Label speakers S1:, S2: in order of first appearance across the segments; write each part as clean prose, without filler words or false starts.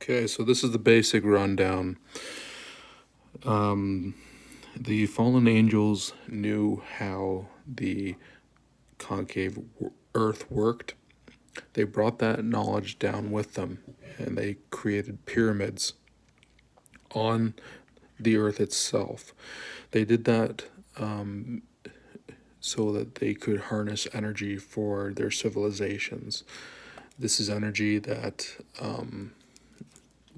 S1: Okay, so this is the basic rundown. Um, the fallen angels knew how the concave Earth worked. They brought that knowledge down with them, and they created pyramids on the Earth itself. They did that so that they could harness energy for their civilizations. This is energy that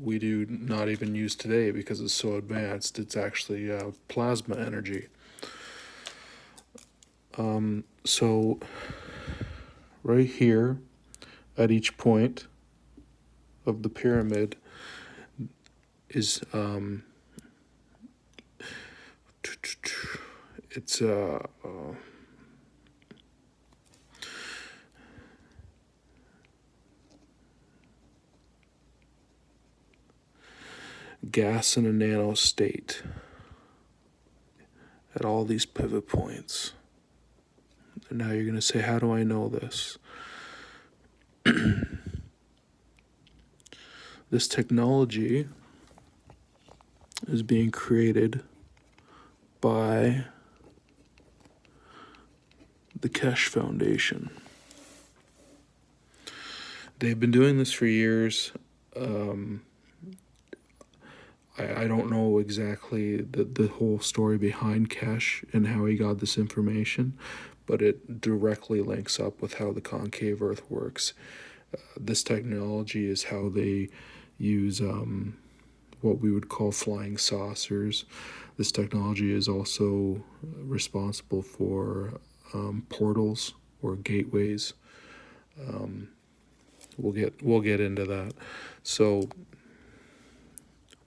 S1: we do not even use today because it's so advanced. It's actually plasma energy. So, right here at each point of the pyramid is it's gas in a nano state at all these pivot points. And now you're going to say, how do I know this? This technology is being created by the Keshe Foundation. They've been doing this for years. I don't know exactly the whole story behind Keshe and how he got this information, but it directly links up with how the concave Earth works. This technology is how they use what we would call flying saucers. This technology is also responsible for portals or gateways. We'll get into that. So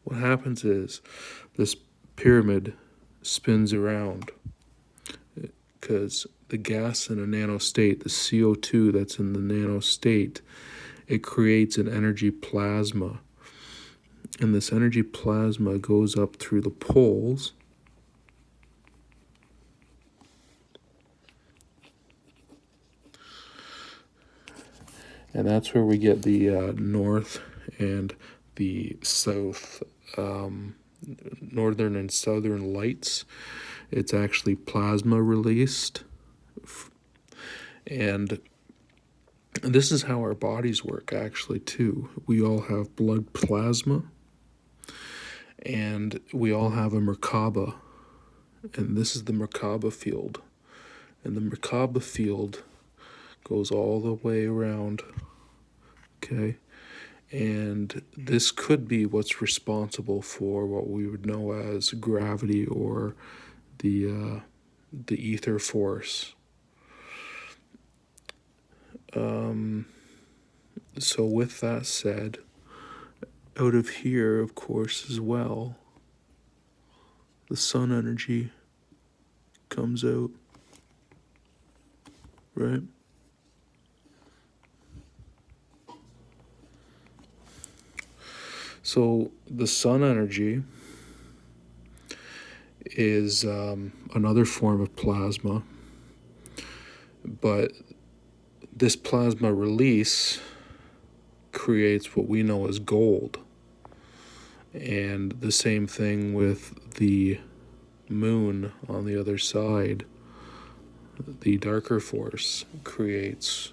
S1: what happens is this pyramid spins around because the gas in a nano state, the CO2 that's in the nano state, it creates an energy plasma. And this energy plasma goes up through the poles. And that's where we get the north and the south, northern and southern lights. It's actually plasma released. And this is how our bodies work, actually, too. We all have blood plasma, and we all have a Merkaba. And this is the Merkaba field. And the Merkaba field goes all the way around, okay? And this could be what's responsible for what we would know as gravity or the ether force. So with that said, out of here, of course, as well, the sun energy comes out, right? So the sun energy is another form of plasma, but this plasma release creates what we know as gold. And the same thing with the moon on the other side. The darker force creates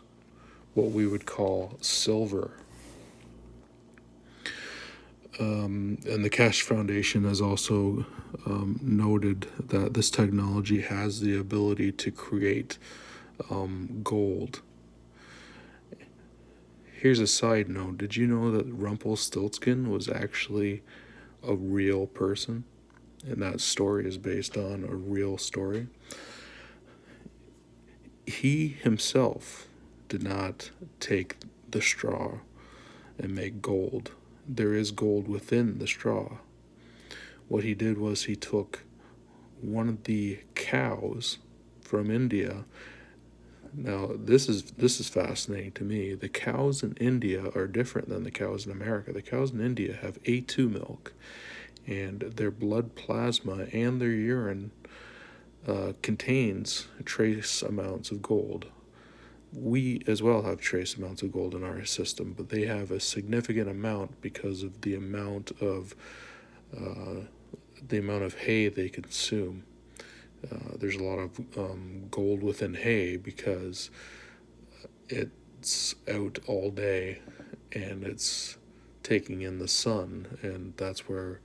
S1: what we would call silver. And the Keshe Foundation has also noted that this technology has the ability to create gold. Here's a side note. Did you know that Rumpelstiltskin was actually a real person? And that story is based on a real story. He himself did not take the straw and make gold. There is gold within the straw. What he did was he took one of the cows from India. Now, this is fascinating to me. The cows in India are different than the cows in America. The cows in India have A2 milk, and their blood plasma and their urine contains trace amounts of gold. we as well have trace amounts of gold in our system, but they have a significant amount because of uh, the amount of hay they consume. There's a lot of gold within hay because it's out all day and it's taking in the sun, and that's where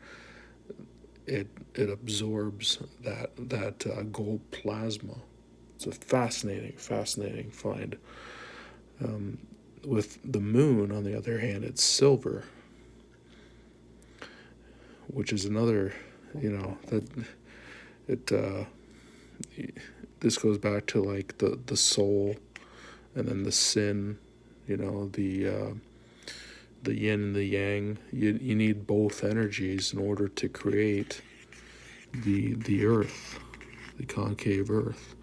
S1: it absorbs that gold plasma. It's a fascinating find. With the moon, on the other hand, it's silver, which is another, that it. This goes back to like the soul, and then the sin. The yin and the yang. You need both energies in order to create the Earth, the concave Earth.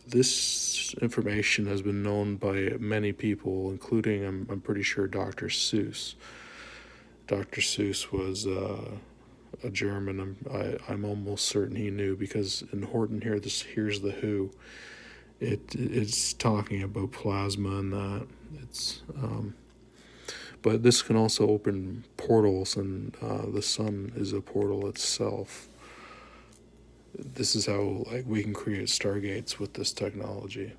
S1: This information has been known by many people, including I'm pretty sure Dr. Seuss. Dr. Seuss was a German. I'm almost certain he knew, because in Horton here, here's the Who. It's talking about plasma and that. But this can also open portals, and the sun is a portal itself. This is how we can create stargates with this technology.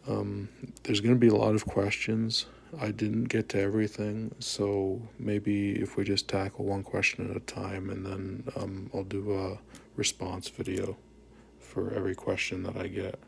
S1: There's going to be a lot of questions. I didn't get to everything, so maybe if we just tackle one question at a time, and then I'll do a response video for every question that I get.